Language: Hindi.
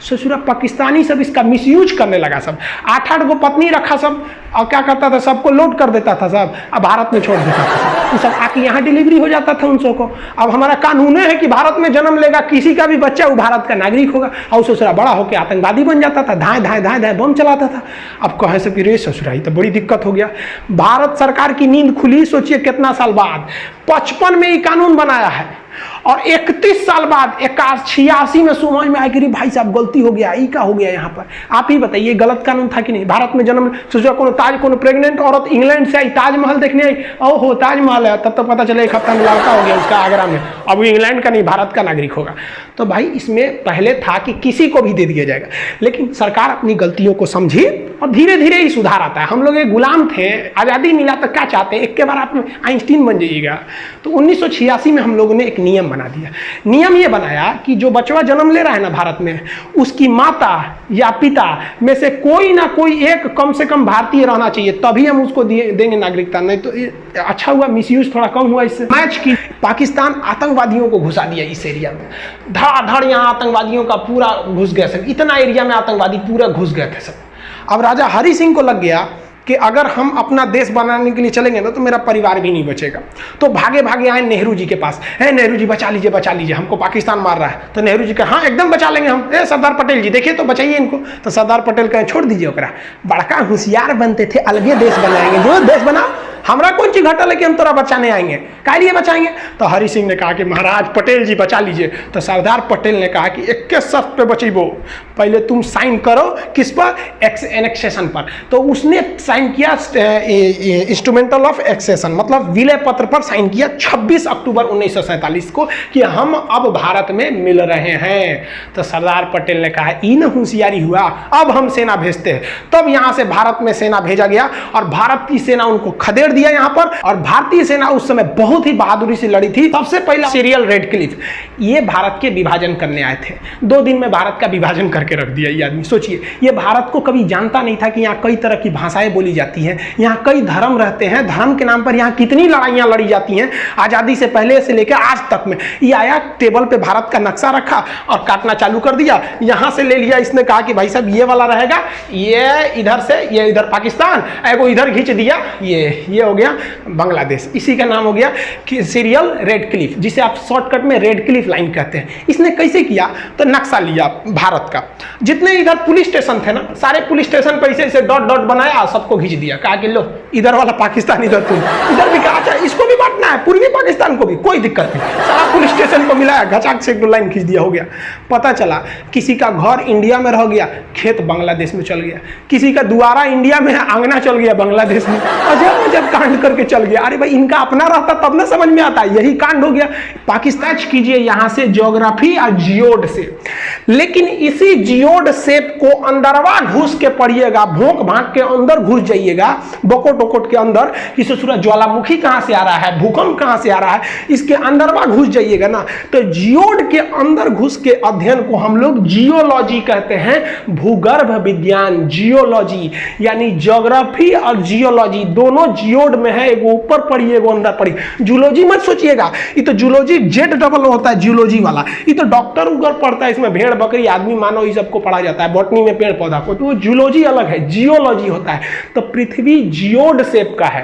ससुरा पाकिस्तानी सब इसका मिसयूज करने लगा सब, 8-8 गो पत्नी रखा सब, और क्या करता था, सबको लोड कर देता था सब, अब भारत में छोड़ देता था, ये सब आके यहाँ डिलीवरी हो जाता था उन सबको। अब हमारा कानून है कि भारत में जन्म लेगा किसी का भी बच्चा वो भारत का नागरिक होगा, और ससुरा बड़ा होकर आतंकवादी बन जाता था, धाए धाए धाए धाए बम चलाता था। अब कहे से कि रे ससुरा ये तो बड़ी दिक्कत हो गया। भारत सरकार की नींद खुली, सोचिए कितना साल बाद, 55 में ये कानून बनाया है, और 31 साल बाद 86 में समझ में आया कि भाई साहब गलती हो गया, ये क्या हो गया यहाँ पर। आप ही बताइए गलत कानून था कि नहीं। भारत में जन्म सोचा कोनो प्रेग्नेंट औरत इंग्लैंड से आई, ताजमहल देखने आई, ओहो ताजमहल है, तब तो पता चला 1 हफ्ता में लड़का हो गया उसका आगरा में, अब वो इंग्लैंड का नहीं भारत का नागरिक होगा। तो भाई इसमें पहले था कि किसी को भी दे दिया जाएगा, लेकिन सरकार अपनी गलतियों को समझी और धीरे धीरे ही सुधार आता है। हम लोग एक गुलाम थे, आज़ादी मिला तो क्या चाहते हैं, एक के बार आप आइंस्टीन बन जाइएगा। तो 1986 में हम लोगों ने एक नियम बना दिया। नियम ये बनाया कि जो बचवा जन्म ले रहा है ना भारत में, उसकी माता या पिता में से कोई ना कोई एक कम से कम भारतीय रहना चाहिए, तभी हम उसको देंगे नागरिकता। नहीं तो अच्छा हुआ, मिसयूज थोड़ा कम हुआ इससे। मैच की पाकिस्तान आतंकवादियों को घुसा दिया इस एरिया में, धड़ाधड़ यहाँ आतंकवादियों का पूरा घुस गया सब, इतना एरिया में आतंकवादी पूरा घुस गए थे सब। अब राजा हरि सिंह को लग गया कि अगर हम अपना देश बनाने के लिए चलेंगे ना तो मेरा परिवार भी नहीं बचेगा। तो भागे भागे आए नेहरू जी के पास, है नेहरू जी बचा लीजिए, हमको पाकिस्तान मार रहा है। तो नेहरू जी कहा हाँ एकदम बचा लेंगे हम। सरदार पटेल जी देखिए तो बचाइए इनको। तो सरदार पटेल कहे छोड़ दीजिए ओकरा, बड़का होशियार बनते थे, अलगे देश बनाएंगे, जो देश बना हमरा कौन चीज घटल है कि हम तोरा बचाने आएंगे, काय लिए बचाएंगे। तो हरि सिंह ने कहा कि महाराज पटेल जी बचा लीजिए। तो सरदार पटेल ने कहा कि एक के शर्त पे बचीबो, पहले तुम साइन करो किस पर, एनेक्सेशन पर। तो उसने साइन किया इंस्ट्रूमेंटल ऑफ एक्सेशन, मतलब विलय पत्र पर साइन किया 26 अक्टूबर 1947 को कि हम अब भारत में मिल रहे हैं। तो सरदार पटेल ने कहा इन होशियारी हुआ, अब हम सेना भेजते हैं। तब यहाँ से भारत में सेना भेजा गया और भारत की सेना उनको खदेड़ दिया यहाँ पर। और भारतीय सेना उस समय बहुत ही बहादुरी से लड़ी थी। सबसे पहला सीरियल रेडक्लिफ, ये भारत के विभाजन करने आए थे। 2 दिन में भारत का विभाजन करके रख दिया ये आदमी। सोचिए, ये भारत को कभी जानता नहीं था कि यहाँ कई तरह की भाषाएं बोली जाती हैं, यहाँ कई धर्म रहते हैं, धर्म के नाम पर यहाँ कितनी लड़ाइयाँ लड़ी जाती हैं आज़ादी से पहले से लेकर आज तक में। ये आया टेबल पे भारत का नक्शा रखा और काटना चालू कर दिया। यहाँ से ले लिया, इसने कहा कि भाई साहब ये वाला रहेगा, ये इधर से, ये इधर पाकिस्तान, एगो इधर खींच दिया, ये हो गया बांग्लादेश। इसी का नाम हो गया कि सीरियल रेडक्लिफ, जिसे आप शॉर्टकट में रेडक्लिफ लाइन कहते हैं। इसने कैसे किया, तो नक्शा लिया भारत का, जितने इधर पुलिस स्टेशन थे ना, सारे पुलिस स्टेशन पर ऐसे डॉट डॉट बनाया, सबको खींच दिया, कहा कि लो इधर वाला पाकिस्तान, इधर तुम, इधर भी कहा इसको भी बांटना है, पूर्वी पाकिस्तान को भी, कोई दिक्कत नहीं। सारा पुलिस स्टेशन को मिलाया, घचाक से एक लाइन खींच दिया, हो गया। पता चला किसी का घर इंडिया में रह गया, खेत बांग्लादेश में चल गया, किसी का दुआरा इंडिया में है, आंगना चल गया बांग्लादेश में। अजब अजब कांड करके चल गया। अरे भाई इनका अपना रहता तब ना समझ में आता, यही कांड हो गया। पाकिस्तान कीजिए यहाँ से ज्योग्राफी और जियोड से, लेकिन इसी जियोड शेप को अंदरवा घुस के पढ़िएगा, भोंक भांक के अंदर घुस जाइएगा, बकोट वकोट के अंदर, कि सूरज ज्वालामुखी कहाँ से आ रहा है, भूकंप कहाँ से आ रहा है, इसके अंदरवा घुस जाइएगा ना, तो जियोड के अंदर घुस के अध्ययन को हम लोग जियोलॉजी कहते हैं, भूगर्भ विज्ञान, जियोलॉजी यानी ज्योग्राफी और जियोलॉजी दोनों जियोड में है, एगो ऊपर पढ़ी एगो अंदर पढ़ी। जूलॉजी मत सोचिएगा, ये तो जूलॉजी जेड डबल होता है, जियोलॉजी वाला, ये तो डॉक्टर उगर पढ़ता है, इसमें भेड़ बकरी आदमी मानव ये सबको पढ़ा जाता है, बॉटनी में पेड़ पौधा को, तो जूलॉजी अलग है, जियोलॉजी होता है। तो पृथ्वी जियोड शेप का है।